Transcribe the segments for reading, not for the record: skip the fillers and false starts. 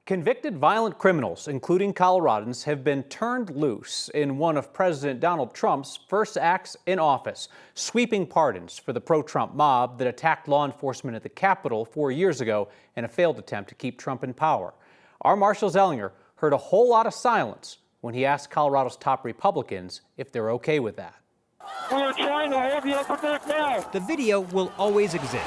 Convicted violent criminals, including Coloradans, have been turned loose in one of President Donald Trump's first acts in office, sweeping pardons for the pro-Trump mob that attacked law enforcement at the Capitol 4 years ago in a failed attempt to keep Trump in power. Our Marshall Zellinger heard a whole lot of silence when he asked Colorado's top Republicans if they're okay with that. We're trying to hold you up a bit now. The video will always exist.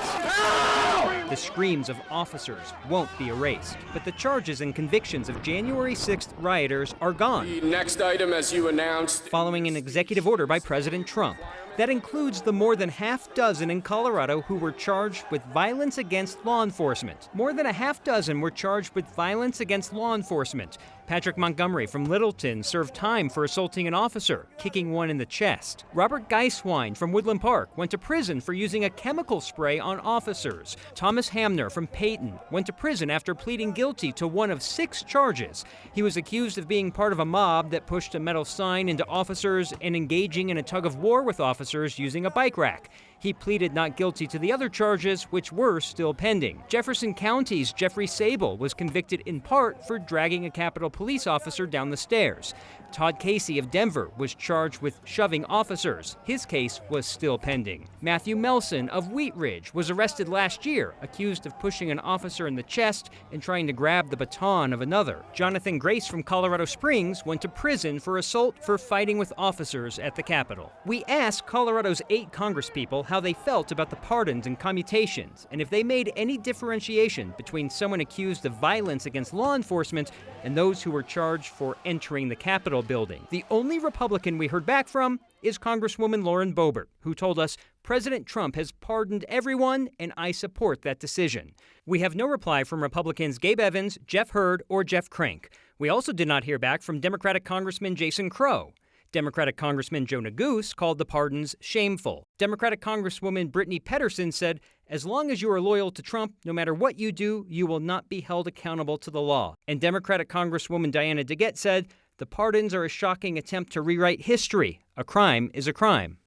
The screams of officers won't be erased, but the charges and convictions of January 6th rioters are gone. The next item, as you announced, following an executive order by President Trump. That includes the more than half dozen in Colorado who were charged with violence against law enforcement. More than a half dozen were charged with violence against law enforcement. Patrick Montgomery from Littleton served time for assaulting an officer, kicking one in the chest. Robert Geiswein from Woodland Park went to prison for using a chemical spray on officers. Thomas Hamner from Peyton went to prison after pleading guilty to one of 6 charges. He was accused of being part of a mob that pushed a metal sign into officers and engaging in a tug of war with officers using a bike rack. He pleaded not guilty to the other charges, which were still pending. Jefferson County's Jeffrey Sable was convicted in part for dragging a Capitol police officer down the stairs. Todd Casey of Denver was charged with shoving officers. His case was still pending. Matthew Melson of Wheat Ridge was arrested last year, accused of pushing an officer in the chest and trying to grab the baton of another. Jonathan Grace from Colorado Springs went to prison for assault for fighting with officers at the Capitol. We asked Colorado's 8 congresspeople how they felt about the pardons and commutations, and if they made any differentiation between someone accused of violence against law enforcement and those who were charged for entering the Capitol building. The only Republican we heard back from is Congresswoman Lauren Boebert, who told us President Trump has pardoned everyone and I support that decision. We have no reply from Republicans Gabe Evans, Jeff Hurd, or Jeff Crank. We also did not hear back from Democratic Congressman Jason Crow. Democratic Congressman Joe Neguse called the pardons shameful. Democratic Congresswoman Brittany Pedersen said, as long as you are loyal to Trump, no matter what you do, you will not be held accountable to the law. And Democratic Congresswoman Diana DeGette said, the pardons are a shocking attempt to rewrite history. A crime is a crime.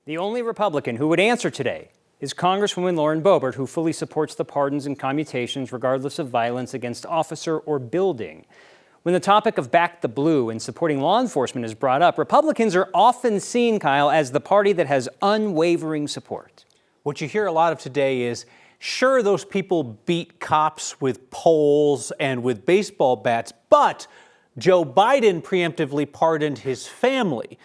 The only Republican who would answer today is Congresswoman Lauren Boebert, who fully supports the pardons and commutations regardless of violence against officer or building. When the topic of Back the Blue and supporting law enforcement is brought up, Republicans are often seen, Kyle, as the party that has unwavering support. What you hear a lot of today is, sure, those people beat cops with poles and with baseball bats, but Joe Biden preemptively pardoned his family.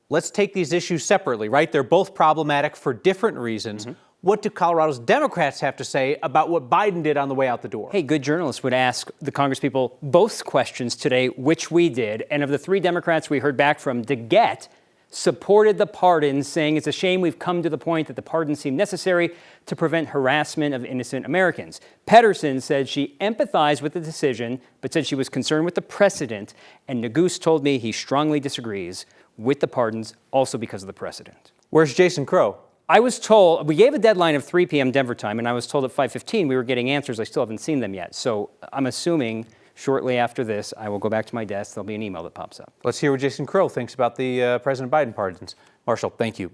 Let's take these issues separately, right? They're both problematic for different reasons. What do Colorado's Democrats have to say about what Biden did on the way out the door? Hey, good journalists would ask the congresspeople both questions today, which we did. And of the 3 Democrats we heard back from, DeGette supported the pardons, saying it's a shame we've come to the point that the pardons seem necessary to prevent harassment of innocent Americans. Pedersen said she empathized with the decision, but said she was concerned with the precedent. And Neguse told me he strongly disagrees with the pardons, also because of the precedent. Where's Jason Crow? I was told, we gave a deadline of 3 p.m. Denver time, and I was told at 5:15 we were getting answers. I still haven't seen them yet. So I'm assuming shortly after this, I will go back to my desk. There'll be an email that pops up. Let's hear what Jason Crow thinks about the President Biden pardons. Marshall, thank you.